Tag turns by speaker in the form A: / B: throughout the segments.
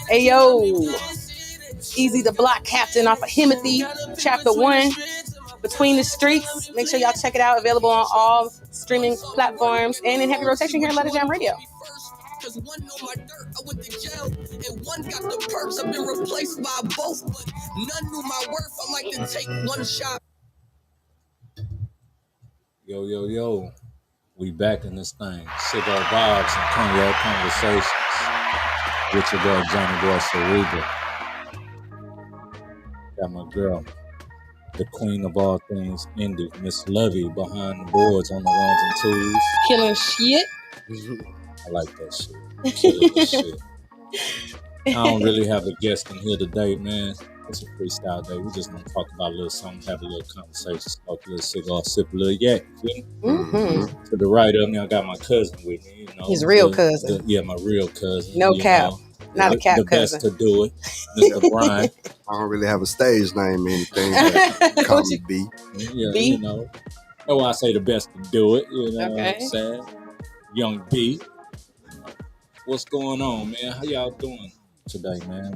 A: Hey yo, Easy the Block Captain off of Himothy, Chapter 1, Between the Streets. Make sure y'all check it out. Available on all streaming platforms and in heavy rotation here at Let It Jam Radio. Cause one know my dirt, I went to jail, and one got the perks. I've been replaced by both, but none knew my worth. I like to take one shot.
B: Yo. We back in this thing. Cigar vibes and Cognac conversations with your girl Johnny Boy Cerebral. Got my girl, the queen of all things indie, Miss Lovey, behind the boards on the ones and twos.
A: Killing shit.
B: I like that shit. Killing that shit. I don't really have a guest in here today, man. It's a freestyle day. We just gonna talk about a little something, have a little conversation, smoke a little cigar, sip a little yak. Mm-hmm. To the right of me, I got my cousin with me. You know,
A: his real cousin.
B: My real cousin.
A: No cap. Not a cap
B: the
A: cousin.
B: The best to do it, Mr. Brian.
C: I don't really have a stage name or anything. Call me B.
B: Yeah,
A: B?
B: You know. Oh, I say the best to do it. You know
A: okay.
B: what I'm saying? Young B. What's going on, man? How y'all doing today, man?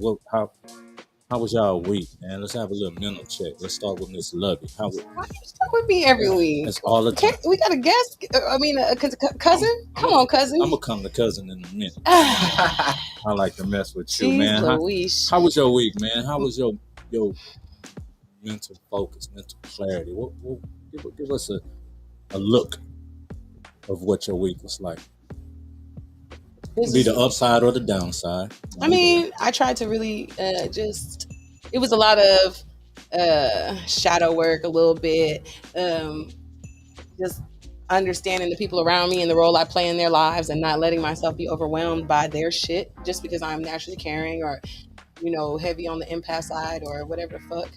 B: How was y'all week, man? Let's have a little mental check. Let's start with Miss Lovey.
A: Why do you start with me every week?
B: That's all the time.
A: We got a guest. I mean, a cousin. Come on, cousin.
B: I'm gonna come to cousin in a minute. I like to mess with you,
A: Jeez,
B: man. How was your week, man? How was your mental focus, mental clarity? Give us a look of what your week was like. Be the upside or the downside.
A: I mean, I tried to really it was a lot of shadow work, a little bit, just understanding the people around me and the role I play in their lives and not letting myself be overwhelmed by their shit just because I'm naturally caring or, heavy on the empath side or whatever the fuck,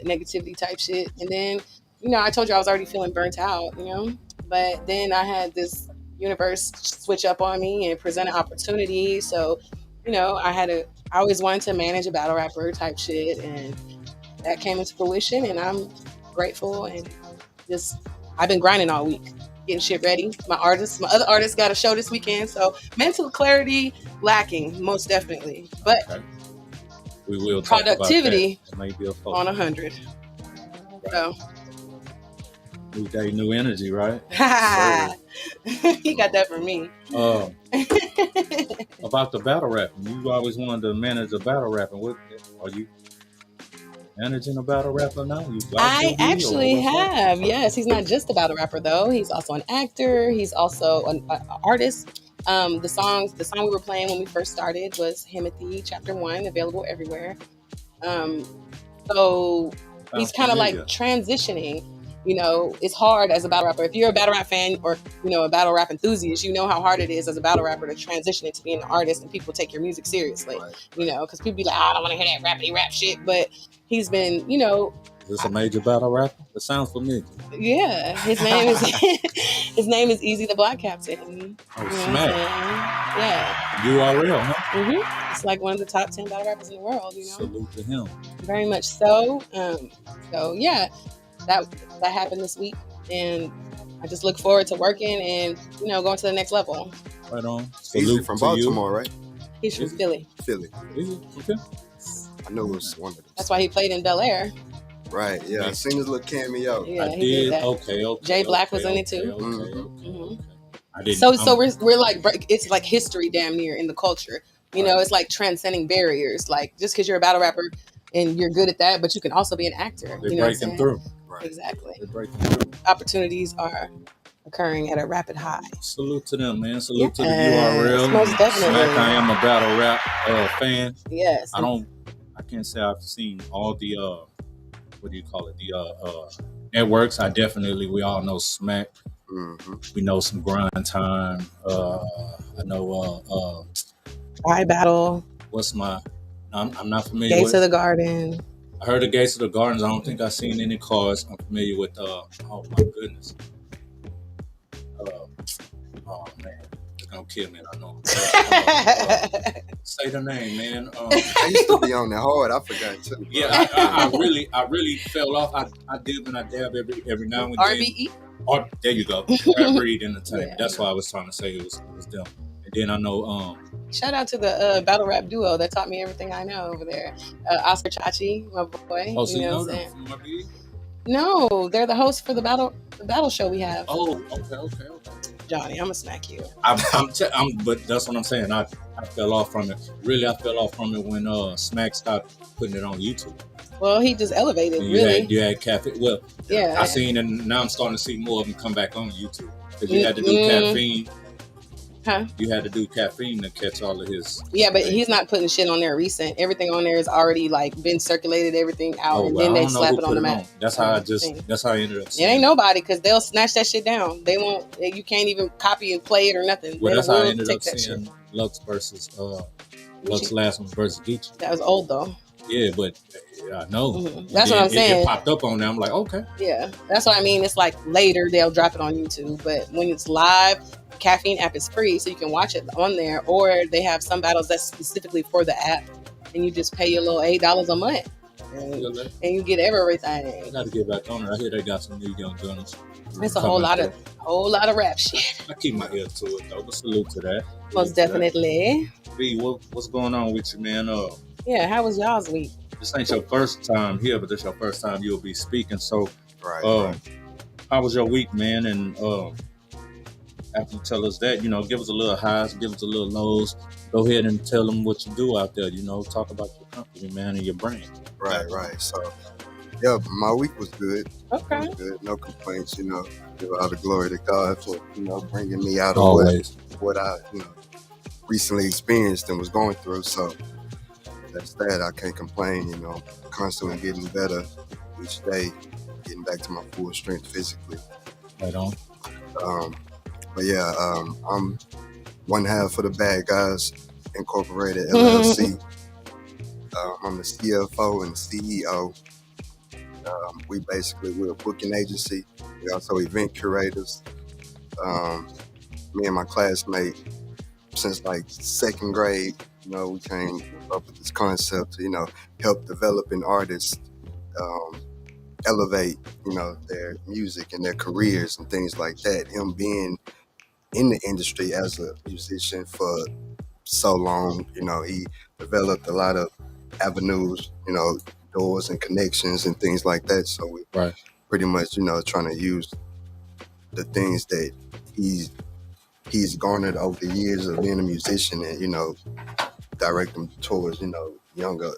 A: negativity type shit. And then, I told you I was already feeling burnt out, but then I had this universe switch up on me and present an opportunity. So, I always wanted to manage a battle rapper type shit, and that came into fruition, and I'm grateful. And I've been grinding all week, getting shit ready. My other artists got a show this weekend, so mental clarity lacking, most definitely. But
B: okay. We will
A: productivity
B: maybe
A: on 100.
B: Right.
A: So.
B: New day, new energy, right?
A: He got that from me.
B: About the battle rapping, you always wanted to manage a battle rapping. What are you managing a battle rapper now?
A: I actually have. Yes, he's not just a battle rapper though. He's also an actor. He's also an artist. The song we were playing when we first started was Himothy, Chapter 1, available everywhere. So he's kind of like transitioning. It's hard as a battle rapper. If you're a battle rap fan or, a battle rap enthusiast, you know how hard it is as a battle rapper to transition into being an artist and people take your music seriously, because people be like, I don't want to hear that rappity rap shit. But he's been,
B: Is this a major battle rapper? It sounds familiar.
A: Yeah. His name is Easy the Block Captain.
B: Smack.
A: Yeah.
B: URL, huh?
A: Mm-hmm. It's like one of the top 10 battle rappers in the world,
B: Salute to him.
A: Very much so. So, yeah. That happened this week, and I just look forward to working and going to the next level.
B: Right on.
C: He's from Baltimore, right?
A: He's from Philly.
C: Philly.
B: Okay.
C: I know it was one of them.
A: That's why he played in Bel Air.
C: Right. Yeah, I seen his little cameo.
A: Yeah,
B: I did. Okay.
A: Jay Black was in it too.
B: Okay. I didn't.
A: So we're like it's like history damn near in the culture. It's like transcending barriers. Like just because you're a battle rapper and you're good at that, but you can also be an actor.
B: They're breaking through.
C: Right.
A: Exactly.
B: They're breaking through.
A: Opportunities are occurring at a rapid high.
B: Salute to them, man. Salute to the URL.
A: Most definitely.
B: Smack, I am a battle rap fan.
A: Yes.
B: I can't say I've seen all the what do you call it? The networks. We all know Smack.
C: Mm-hmm.
B: We know some Grind Time. I know
A: I Battle.
B: I'm not familiar
A: Gates
B: with
A: of the Garden.
B: I heard the Gates of the Gardens. I don't think I've seen any cars. I'm familiar with, oh my goodness. Oh man, it's gonna kill me, I know. Say the name, man.
C: I used to be on that hard. I forgot too. Bro.
B: Yeah, I really fell off. I did when I dab every now and then.
A: RBE?
B: There you go. Rap Breed Entertainment.
A: Yeah.
B: That's why I was trying to say it was them. And then I know
A: Shout out to the battle rap duo that taught me everything I know over there. Oscar Chachi, my boy.
B: oh, so
A: You
B: you
A: know
B: know
A: what I'm
B: them
A: saying?
B: from RB?
A: No, they're the hosts for the battle show we have.
B: Oh, okay.
A: Johnny, I'm gonna smack you.
B: But that's what I'm saying. I fell off from it. Really, I fell off from it when Smack stopped putting it on YouTube.
A: Well, he just elevated,
B: And
A: really.
B: you had caffeine. Well,
A: Yeah.
B: I seen, and now I'm starting to see more of them come back on YouTube because you had to do caffeine.
A: Huh?
B: You had to do caffeine to catch all of his.
A: Yeah, but he's not putting shit on there recent. Everything on there is already like been circulated, everything out, and then they slap it on the map.
B: That's how That's how I ended up.
A: It ain't nobody because they'll snatch that shit down. They won't. You can't even copy and play it or nothing.
B: Well, that's how I ended up seeing Lux versus Lux last one versus Geechee.
A: That was old though.
B: Yeah, but I know.
A: Mm-hmm. That's what I'm saying.
B: It popped up on there. I'm like, okay.
A: Yeah, that's what I mean. It's like later they'll drop it on YouTube, but when it's live, Caffeine app is free, so you can watch it on there. Or they have some battles that's specifically for the app, and you just pay your little $8 a month, and you get everything.
B: I got to get back on it. I hear they got some new young gunners.
A: It's a whole lot of rap shit.
B: I keep my ear to it though. But salute to that.
A: Most definitely.
B: B, what's going on with you, man?
A: Yeah, how was y'all's week?
B: This ain't your first time here, but this your first time you'll be speaking. So,
C: right.
B: How was your week, man? And after you tell us that, give us a little highs, give us a little lows. Go ahead and tell them what you do out there. Talk about your company, man, and your brand.
C: Right. So, yeah, my week was good.
A: Okay.
C: It was good. No complaints. Give all the glory to God for bringing me out of what I recently experienced and was going through. So that's that. I can't complain. Constantly getting better each day, getting back to my full strength physically.
B: Right on.
C: But yeah, I'm one half of the Bad Guys Incorporated LLC. I'm the CFO and CEO. We're a booking agency. We also event curators. Me and my classmate, since like second grade, we came up with this concept to, help developing artists elevate, their music and their careers and things like that. Him being in the industry as a musician for so long, he developed a lot of avenues, doors and connections and things like that. So we pretty much, trying to use the things that he's garnered over the years of being a musician and, direct them towards, younger,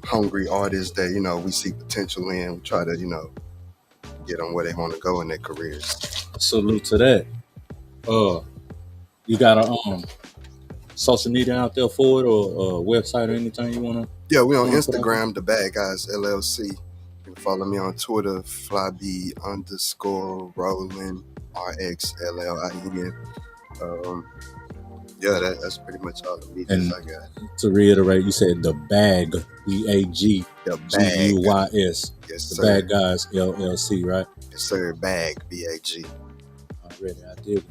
C: hungry artists that, we see potential in. We try to, get them where they want to go in their careers.
B: Salute to that. You got a social media out there for it, or a website or anything you want to?
C: Yeah, we on Instagram, The Bad Guys LLC. You can follow me on Twitter, flyb_rolling RXLLIN. Yeah, that's pretty much all the medias I got.
B: To reiterate, you said The Bag, BAG,
C: The Bag,
B: GUYS.
C: Yes,
B: The
C: sir.
B: Bad Guys LLC, right?
C: Yes, sir. Bag, BAG.
B: Already, I did.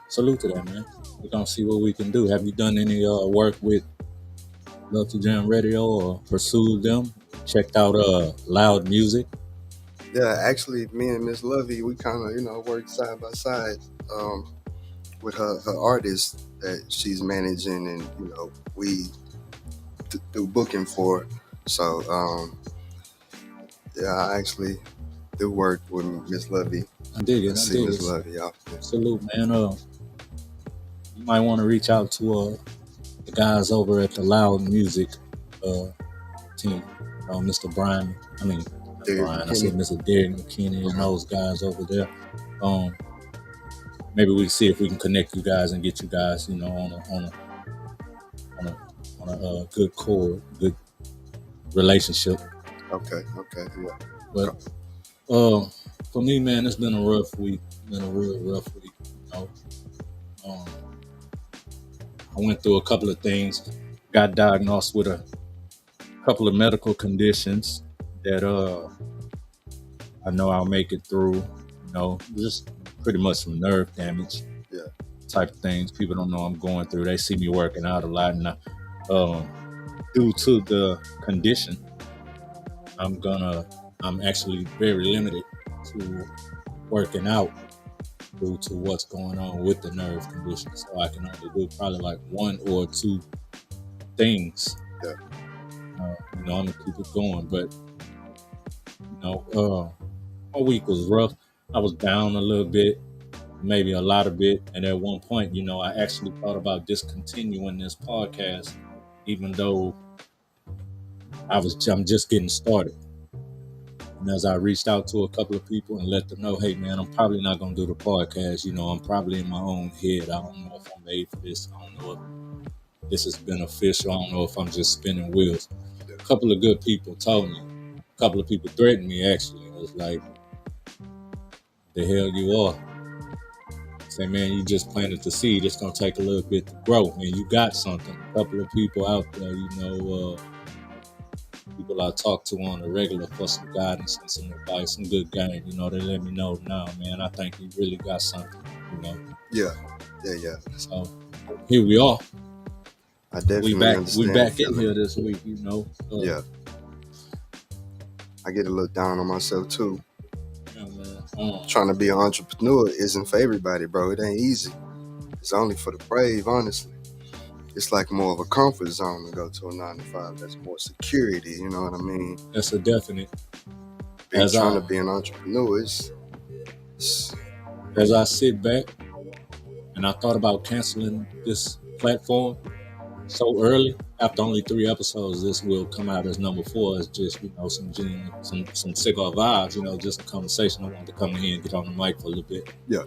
B: Salute to that, man. We're gonna see what we can do. Have you done any work with Love to Jam Radio or pursued them? Checked out Loud Music?
C: Yeah, actually, me and Miss Lovey, we kind of, work side by side with her artists that she's managing, and we do booking for. So yeah, I actually do work with Miss Lovey.
B: I dig it.
C: See Miss Lovey often.
B: Salute, man. You might want to reach out to the guys over at the Loud Music team. Mr. Brian. I mean, Brian. I said Mr. Derek McKinney and those guys over there. Maybe we can see if we can connect you guys and get you guys, on a good core, good relationship.
C: Okay, yeah.
B: But for me, man, it's been a rough week. Been a real rough week. I went through a couple of things. Got diagnosed with a couple of medical conditions that I know I'll make it through. Just pretty much some nerve damage.
C: Yeah.
B: Type of things. People don't know I'm going through. They see me working out a lot, and due to the condition, I'm actually very limited to working out. due to what's going on with the nerve condition. So I can only do probably like one or two things.
C: Yeah.
B: I'm gonna keep it going, but my week was rough. I was down a little bit, maybe a lot of bit, and at one point, I actually thought about discontinuing this podcast, even though I'm just getting started. And as I reached out to a couple of people and let them know, hey man, I'm probably not gonna do the podcast. I'm probably in my own head. I don't know if I'm made for this. I don't know if this is beneficial. I don't know if I'm just spinning wheels. A couple of good people told me. A couple of people threatened me actually. It was like, the hell you are. Say, man, you just planted the seed. It's gonna take a little bit to grow, and you got something. A couple of people out there, people I talk to on a regular for some guidance and some advice, some good game. They let me know, now, man, I think you really got something.
C: Yeah.
B: So here we are.
C: I definitely understand.
B: We back in here this week.
C: Yeah. I get a little down on myself too.
B: Yeah, man.
C: Trying to be an entrepreneur isn't for everybody, bro. It ain't easy. It's only for the brave, honestly. It's like more of a comfort zone to go to a 9 to 5. That's more security, you know what I mean?
B: That's a definite.
C: Trying to be an entrepreneur is.
B: As I sit back and I thought about canceling this platform so early, after only 3 episodes, this will come out as number 4. It's just, some genuine, some cigar vibes, just a conversation. I wanted to come in here and get on the mic for a little bit.
C: Yeah.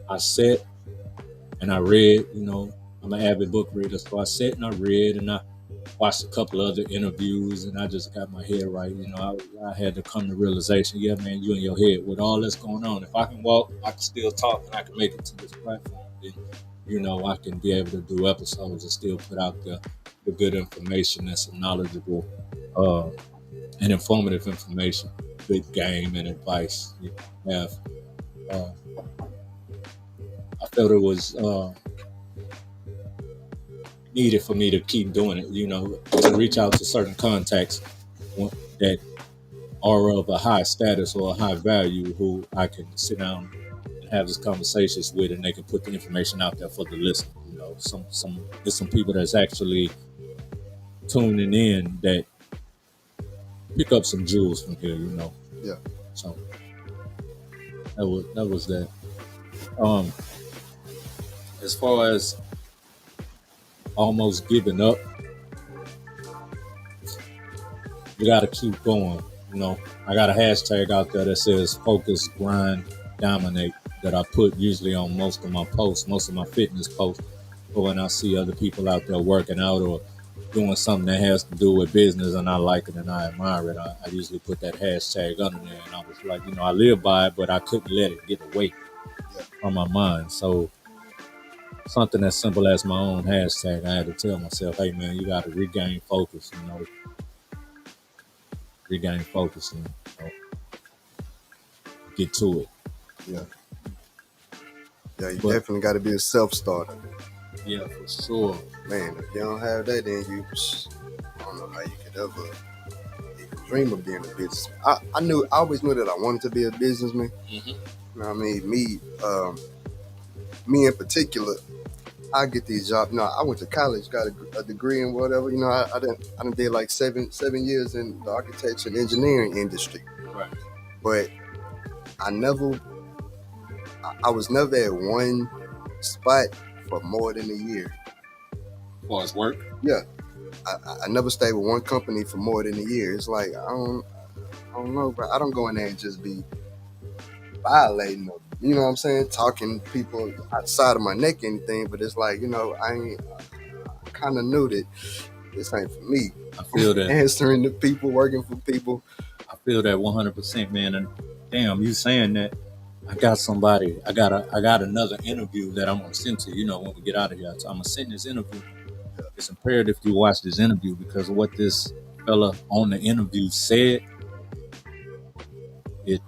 B: I sat and I read, I'm an avid book reader, so I sat and I read and I watched a couple of other interviews and I just got my head right. I had to come to realization, yeah, man, you in your head with all that's going on. If I can walk, I can still talk, and I can make it to this platform, then, I can be able to do episodes and still put out the good information and some knowledgeable and informative information, good game and advice. I felt it was needed for me to keep doing it, to reach out to certain contacts that are of a high status or a high value who I can sit down and have these conversations with, and they can put the information out there for the listener. There's some people that's actually tuning in that pick up some jewels from here,
C: Yeah.
B: So that was that. As far as almost giving up, you got to keep going. I got a hashtag out there that says focus, grind, dominate, that I put usually on most of my posts, most of my fitness posts. But when I see other people out there working out or doing something that has to do with business and I like it and I admire it, I usually put that hashtag under there. And I was like, I live by it, but I couldn't let it get away from my mind. So something as simple as my own hashtag, I had to tell myself, hey man, you got to regain focus, regain focus and get to it.
C: Yeah, you definitely got to be a self-starter.
B: Yeah, for sure.
C: Man, if you don't have that, then I don't know how you could ever even dream of being a businessman. I always knew that I wanted to be a businessman.
B: Mm-hmm.
C: You know what I mean? Me in particular, I get these jobs. I went to college, got a degree in whatever. I done did like seven years in the architecture and engineering industry.
B: Right.
C: But I was never at one spot for more than a year.
B: As far as work?
C: Yeah. I never stayed with one company for more than a year. It's like, I don't know, bro. I don't go in there and just be violating them. You know what I'm saying? Talking to people outside of my neck or anything, but it's like, I kind of knew that this ain't for me.
B: I feel that.
C: Answering to people, working for people.
B: I feel that 100%, man. And damn, you saying that, I got another interview that I'm gonna send to you, when we get out of here. So I'm gonna send this interview. It's imperative you watch this interview because what this fella on the interview said, it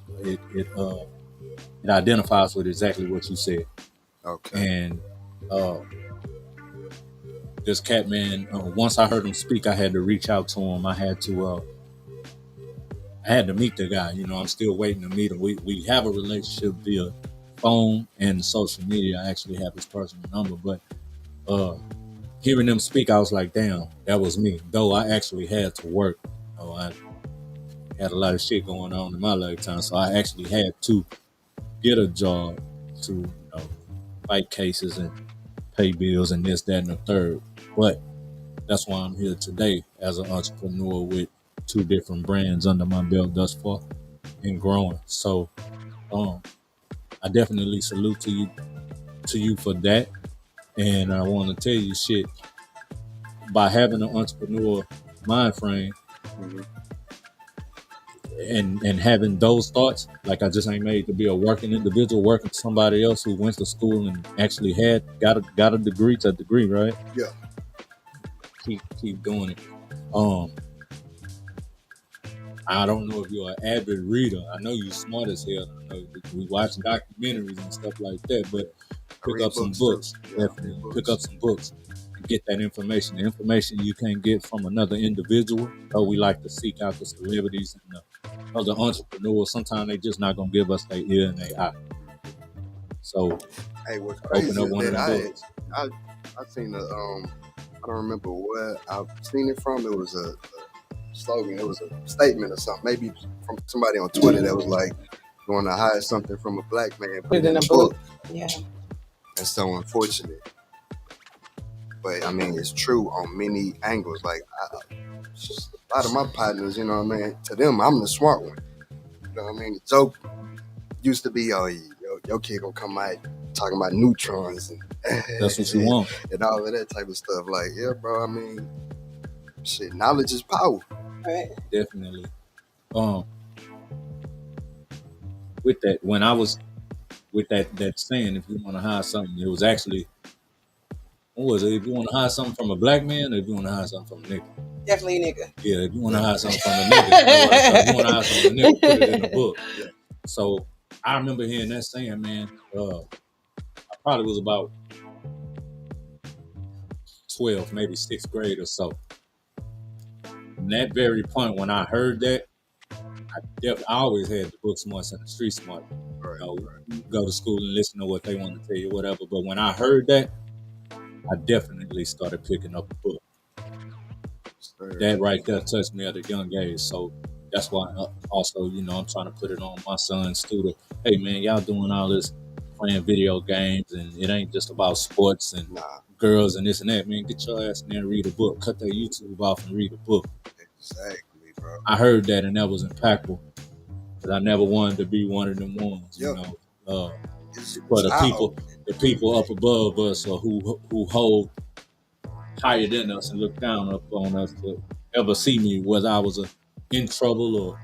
B: identifies with exactly what you said.
C: Okay.
B: And this cat, man, once I heard him speak, I had to reach out to him. I had I had to meet the guy. You know, I'm still waiting to meet him. We have a relationship via phone and social media. I actually have his personal number, but hearing them speak, I was like, damn, that was me. Though I actually had to work. You know, I had a lot of shit going on in my lifetime, so I actually had to get a job to, you know, fight cases and pay bills and this, that, and the third. But that's why I'm here today as an entrepreneur with 2 different brands under my belt thus far and growing. So I definitely salute to you for that. And I want to tell you shit, by having an entrepreneur mind frame
C: Mhm.
B: and having those thoughts, like I just ain't made to be a working individual, working for somebody else who went to school and actually got a degree, right?
C: Yeah.
B: Keep doing it. I don't know if you're an avid reader. I know you're smart as hell. I know we watch documentaries and stuff like that, but pick up some books. Definitely pick up some books and get that information. The information you can't get from another individual. So we like to seek out the celebrities and the other entrepreneurs. Sometimes they just not gonna give us their ear and their eye. So
C: Hey, what's
B: open
C: crazy
B: up
C: is
B: one of
C: that
B: them books.
C: I seen I don't remember where I've seen it from. It was a slogan. It was a statement or something. Maybe from somebody on Twitter that was like, "You want to hide something from a black man, put it in a book."
A: Yeah.
C: That's so unfortunate. But I mean, it's true on many angles. Like a lot of my partners, you know what I mean? To them, I'm the smart one. You know what I mean? The joke used to be, oh, your kid gonna come out talking about neutrons and
B: That's what you want.
C: and all of that type of stuff. Like, yeah, bro. I mean, shit, knowledge is power.
A: Right.
B: Definitely. With that, when I was with that saying, if you want to hide something, it was actually, what was it? If you want to hide something from a black man, or if you want to hide something from a nigga?
A: Definitely a nigga.
B: Yeah, if you want to hide something from a nigga, if you want to hide something from a nigga, put it in the book.
C: Yeah.
B: So I remember hearing that saying, man. I probably was about 12, maybe 6th grade or so. From that very point, when I heard that, I always had the book smarts and the street smart.
C: Right.
B: You know, go to school and listen to what they want to tell you, whatever. But when I heard that, I definitely started picking up a book. That right there touched me at a young age. So that's why also, you know, I'm trying to put it on my son's student. Hey, man, y'all doing all this playing video games, and it ain't just about sports and girls and this and that. Man, get your ass in there and read a book. Cut that YouTube off and read a book.
C: Exactly, bro.
B: I heard that, and that was impactful. But I never wanted to be one of them ones, you know. For the people up above us, or who hold higher than us and look down on us, to ever see me, whether I was in trouble or,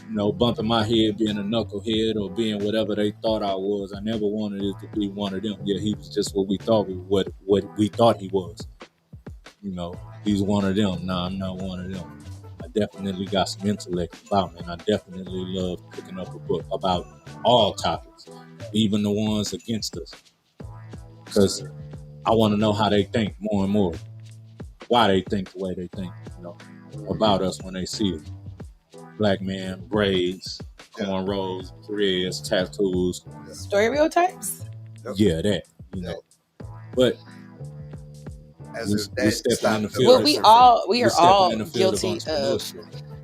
B: you know, bumping my head, being a knucklehead, or being whatever they thought I was. I never wanted it to be one of them. Yeah, he was just what we thought what we thought he was. You know, he's one of them. Nah, I'm not one of them. I definitely got some intellect about me, and I definitely love picking up a book about all topics, even the ones against us, because I want to know how they think more and more, why they think the way they think, you know, about us when they see it. Black man, braids, cornrows, dreads, tattoos,
A: stereotypes.
B: Yeah, that, you know, but. We stepping in the field.
A: Well, we are all guilty of.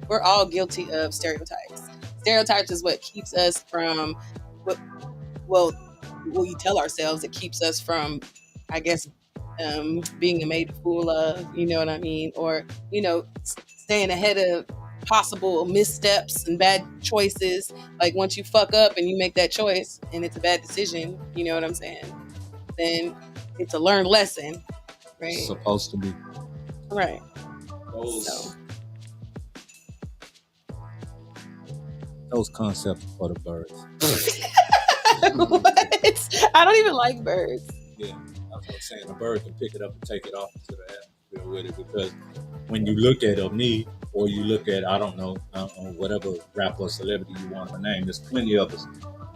A: We're all guilty of stereotypes. Stereotypes is what keeps us from what we tell ourselves. It keeps us from, I guess, being made a fool of. You know what I mean? Or, you know, staying ahead of possible missteps and bad choices. Like, once you fuck up and you make that choice and it's a bad decision, you know what I'm saying? Then it's a learned lesson. Right.
B: Supposed to be.
A: Right.
B: Those concepts for the birds.
A: What? I don't even like birds.
B: Yeah, that's what I'm saying. A bird can pick it up and take it off into the atmosphere with it, because when you look at me, or you look at, I don't know, whatever rapper or celebrity you want to name, there's plenty of us.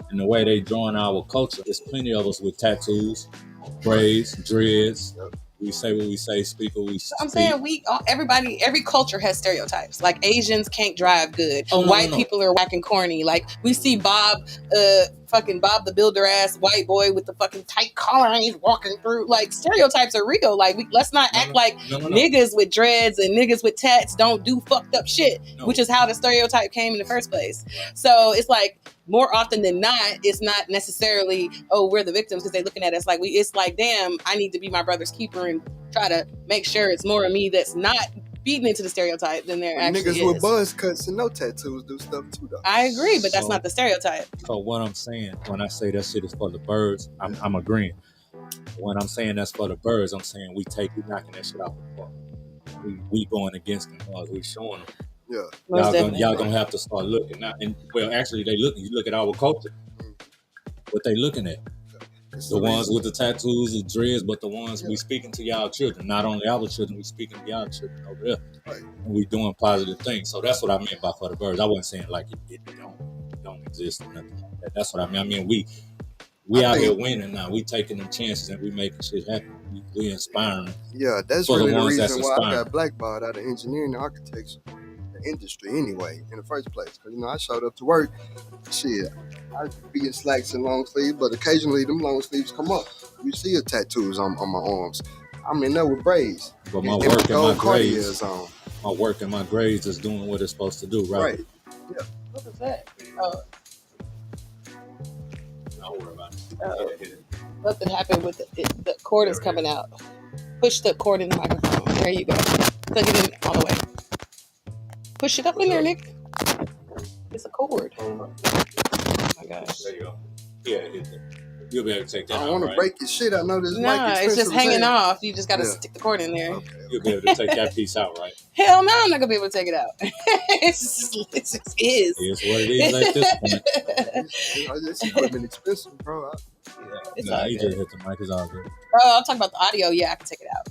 B: And the way they drawing our culture, there's plenty of us with tattoos, braids, dreads, We say what we say, speak what we
A: I'm
B: speak.
A: saying every culture has stereotypes. Like Asians can't drive good.
B: Oh, no,
A: white
B: no.
A: people are whack and corny. Like we see fucking Bob the Builder ass white boy with the fucking tight collar and he's walking through. Like stereotypes are real. Like let's not act like niggas with dreads and niggas with tats don't do fucked up shit, which is how the stereotype came in the first place. So it's like more often than not, it's not necessarily, oh, we're the victims because they're looking at us like it's like, damn, I need to be my brother's keeper and try to make sure it's more of me that's not feeding into the stereotype than there actually
C: niggas
A: is.
C: with buzz cuts and no tattoos do stuff too, though.
A: I agree, but that's not the stereotype.
B: So what I'm saying when I say that shit is for the birds, I'm agreeing. When I'm saying that's for the birds, I'm saying we knocking that shit out the park. We going against them. We showing them.
C: Yeah.
B: Y'all gonna have to start looking now. And well, actually, they looking. You look at our culture. What they looking at? The ones with the tattoos, the dreads, but the ones we speaking to y'all children. Not only our children, we speaking to y'all children over there.
C: Right.
B: And we doing positive things. So that's what I meant by for the birds. I wasn't saying like it don't exist or nothing like that. That's what I mean. I mean we out here winning now. We taking them chances and we making shit happen. We inspiring.
C: Yeah, that's really the reason why I got blackballed out of engineering and architecture, the industry anyway, in the first place. Because I showed up to work, shit. I'd be in slacks and long sleeves, but occasionally them long sleeves come up. You see the tattoos on my arms. I'm in there with braids.
B: But my work and my grades is doing what it's supposed to do, right?
C: Yeah.
A: What was that? Oh.
B: Don't worry about it.
A: Oh. Nothing happened with the cord is coming out. Push the cord in the microphone. There you go. Plug it in all the way. Push it up in there, Nick. It's a cord. Oh my gosh.
B: There you go. Yeah, you'll be able to take that out.
C: I don't want to break your shit. I know this.
A: Nah, it's just hanging off. You just got to stick the cord in there.
C: Okay.
B: You'll be able to take that piece out, right?
A: Hell no, I'm not gonna be able to take it out. It just is.
B: It's what it is at this point.
C: This equipment expensive, bro.
B: You just hit the mic. It's all good.
A: Oh, I'm talking about the audio. Yeah, I can take it out.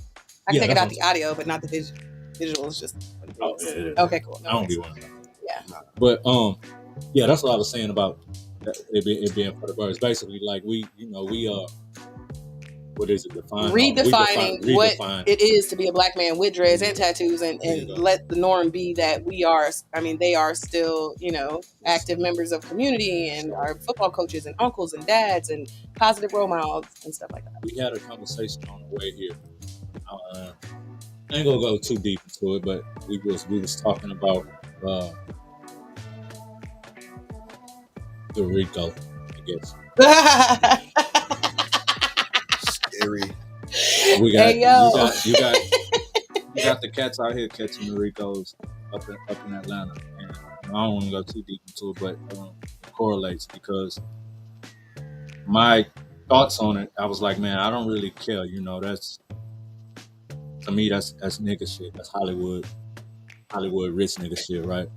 A: I can take it out the audio, but not the visual. Visual is just. Okay, cool.
B: I don't be one.
A: Yeah.
B: But yeah, that's what I was saying about it being for the birds. Basically, like we what is it? Redefining
A: what it is to be a black man with dreads and tattoos, and let the norm be that we are. I mean, they are still, active members of community and are football coaches and uncles and dads and positive role models and stuff like that.
B: We had a conversation on the way here. I ain't gonna go too deep into it, but we was talking about the RICO, I guess.
C: Scary.
B: We got you got the cats out here catching the RICOs up in Atlanta, and I don't want to go too deep into it, but it correlates because my thoughts on it, I was like, man, I don't really care. That's to me, that's nigga shit. That's Hollywood rich nigga shit, right?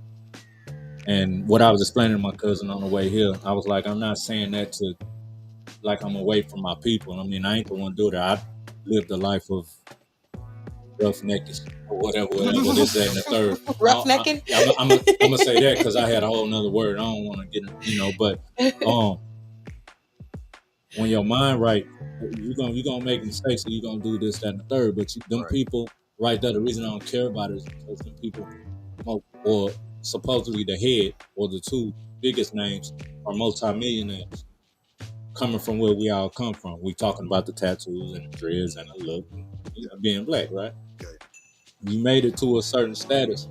B: And what I was explaining to my cousin on the way here, I was like, I'm not saying that to like I'm away from my people. I mean, I ain't the one to do that. I lived a life of roughnecking or whatever, this, that, and the third.
A: Roughnecking?
B: I'm gonna say that because I had a whole nother word. I don't want to get but when your mind right, you're gonna make mistakes, and you're gonna do this, that, and the third. But them people right there, the reason I don't care about it is because them people, or supposedly the head or the two biggest names, are multi-millionaires coming from where we all come from. We talking about the tattoos and the dreads and the look, being black, right?
C: Okay.
B: You made it to a certain status.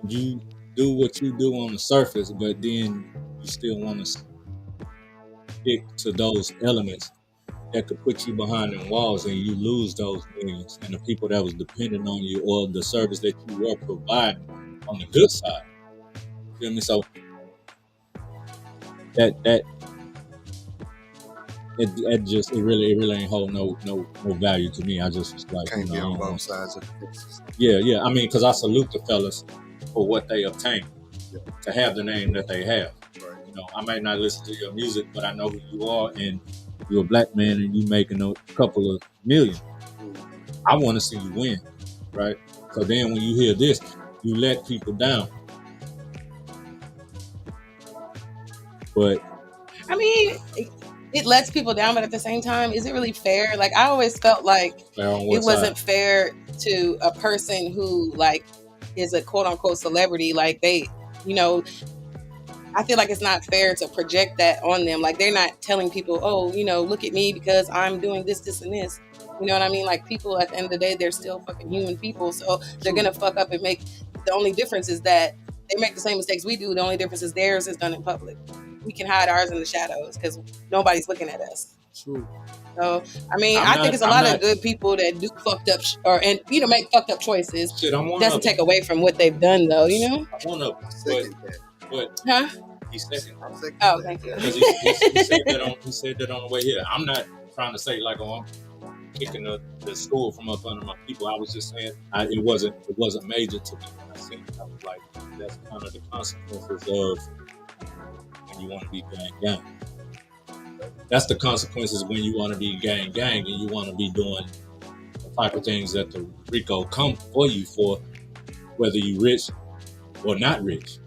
B: You do what you do on the surface, but then you still want to stick to those elements that could put you behind them walls, and you lose those millions and the people that was dependent on you or the service that you were providing on the good side. You feel me? So that it really ain't hold no value to me. I just was like,
C: can't be on both sides of the fence.
B: Yeah. I mean, because I salute the fellas for what they obtained to have the name that they have.
C: Right.
B: I might not listen to your music, but I know who you are, and you're a black man, and you making a couple of million. I want to see you win, right? So then when you hear this, you let people down. But
A: I mean, it lets people down, but at the same time, is it really fair? Like I always felt like
B: Fair on
A: it
B: what
A: wasn't
B: side?
A: fair to a person who like is a quote unquote celebrity. Like they, you know, I feel like it's not fair to project that on them. Like they're not telling people, oh, you know, look at me because I'm doing this, this, and this. You know what I mean? Like people at the end of the day, they're still fucking human people. So they're
C: True.
A: gonna fuck up and make. The only difference is that they make the same mistakes we do. The only difference is theirs is done in public. We can hide ours in the shadows because nobody's looking at us.
B: True.
A: So I mean,
B: I'm
A: I think
B: not.
A: it's a
B: I'm
A: lot of
B: not.
A: good people that do fucked up or and you know make fucked up choices.
B: Shit, I'm one
A: Doesn't
B: of them.
A: take away from what they've done though. You know?
B: I'm one of them.
C: I second that.
B: But
A: Huh?
B: he's second.
C: I'm second
A: Oh,
C: that.
A: thank you.
B: Because he said that on the way here. I'm not trying to say like, oh, I'm kicking the stool from up under my people. I was just saying it wasn't major to me. I think I was like, that's kind of the consequences of when you want to be gang. That's the consequences when you want to be gang, and you want to be doing the type of things that the RICO come for you for, whether you rich or not rich.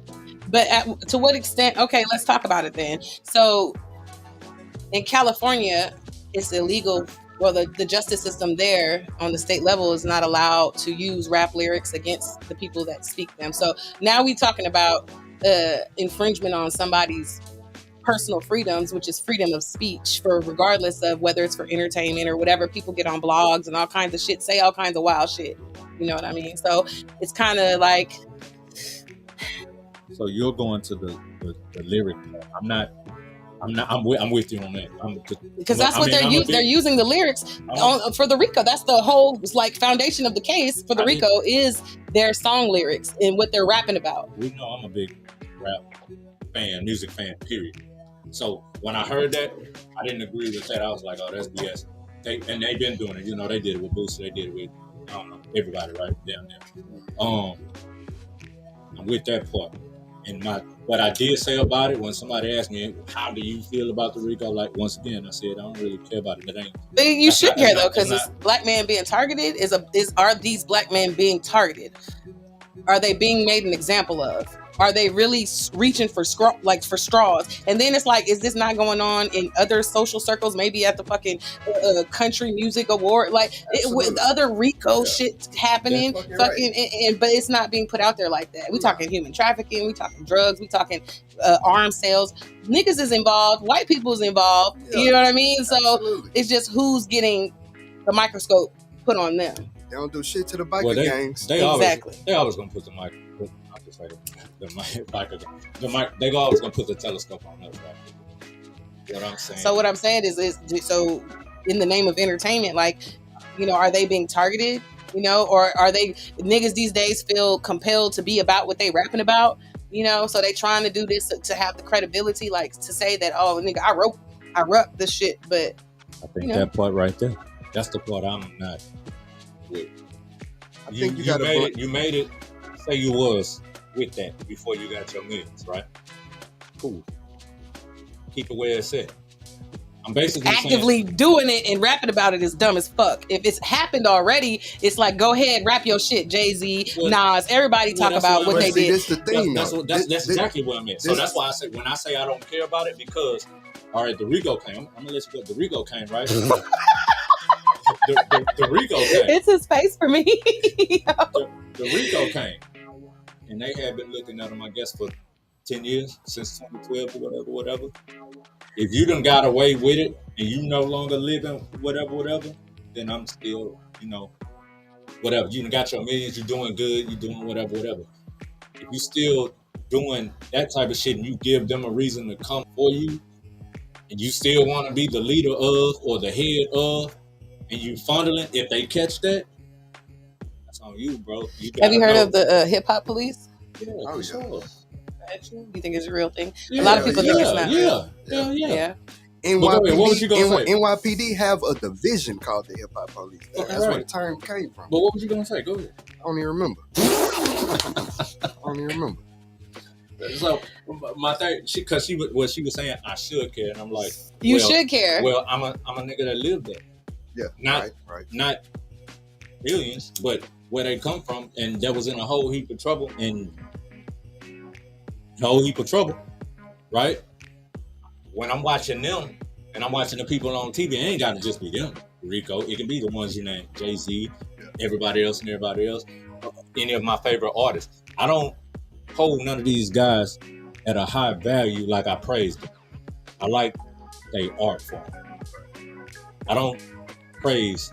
A: But to what extent? Okay, let's talk about it then. So in California, it's illegal. Well, the justice system there on the state level is not allowed to use rap lyrics against the people that speak them. So now we're talking about infringement on somebody's personal freedoms, which is freedom of speech, for regardless of whether it's for entertainment or whatever. People get on blogs and all kinds of shit, say all kinds of wild shit. You know what I mean? So it's kind of like.
B: So you're going to the lyric part. I'm with you on that.
A: Because that's what they're using. They're using the lyrics for the RICO. That's the whole like foundation of the case for the RICO is their song lyrics and what they're rapping about.
B: We know I'm a big rap fan, music fan, period. So when I heard that, I didn't agree with that. I was like, oh, that's BS. They've been doing it. You know, they did it with Boosie. They did it with, I don't know, everybody right down there. I'm with that part. And what I did say about it, when somebody asked me, how do you feel about the RICO? Like, once again, I said, I don't really care about it. That ain't.
A: But you should care though, because it's black man being targeted. Are these black men being targeted? Are they being made an example of? Are they really reaching for straws? And then it's like, is this not going on in other social circles? Maybe at the fucking country music award, like with other RICO shit happening. Fucking, right. But it's not being put out there like that. We talking human trafficking. We talking drugs. We talking arms sales. Niggas is involved. White people is involved. Yeah. You know what I mean? So it's just who's getting the microscope put on them.
C: They don't do shit to the biker gangs.
B: They always gonna put the mic. I'll just say the mic. They always gonna put the telescope on us, right? What I'm saying.
A: So what I'm saying is so in the name of entertainment, like, you know, are they being targeted? You know, or are they niggas these days feel compelled to be about what they rapping about? You know, so they trying to do this to have the credibility, like to say that, oh nigga, I wrote this shit, but
B: I think that part right there. That's the part I'm not. You made it. Say you was with that before you got your millions, right? Cool. Keep it where it's at. I'm basically
A: actively doing it and rapping about it is dumb as fuck. If it's happened already, it's like, go ahead, rap your shit, Jay-Z, Nas, everybody talk about what they did.
C: That's the thing.
B: That's exactly what I meant. So that's why I said, when I say I don't care about it, because all right, the RICO came. I'm gonna let you go. The RICO came, right? The RICO came.
A: It's his face for me.
B: the RICO came, and they had been looking at him, I guess, for 10 years, since 2012 or whatever. If you done got away with it and you no longer living whatever, then I'm still, you know, whatever. You done got your millions, you're doing good, you're doing whatever. If you still doing that type of shit and you give them a reason to come for you, and you still want to be the leader of or the head of, and you fondling, if they catch that, that's on you, bro.
A: Have you heard of the hip hop police?
B: Yeah, for sure.
A: You think it's a real thing? A lot of people think it's not real. Yeah.
C: NYPD,
B: what was you gonna say?
C: NYPD have a division called the Hip Hop Police. That's where the term came from.
B: But what was you gonna say? Go ahead.
C: I don't even remember.
B: So my thing, she was saying I should care, and I'm like,
A: you should care.
B: Well, I'm a nigga that lived there.
C: Yeah,
B: not millions, but where they come from, and that was in a whole heap of trouble, right? When I'm watching them, And I'm watching the people on TV. It ain't got to just be them, Rico. It can be the ones you named, Jay-Z, everybody else and everybody else. Any of my favorite artists. I don't hold none of these guys at a high value like I praise them. I like their art form. I don't praise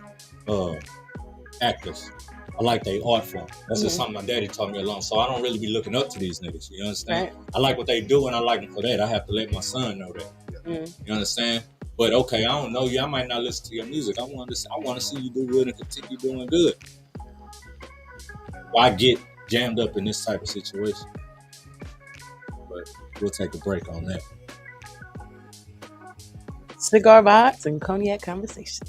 B: actors. I like their art form. That's just something my daddy taught me along. So I don't really be looking up to these niggas. You understand? Right. I like what they do, and I like them for that. I have to let my son know that. You understand? But okay, I don't know you. I might not listen to your music. I want to see you do good and continue doing good. Why get jammed up in this type of situation? But we'll take a break on that.
A: Cigar box and cognac conversation.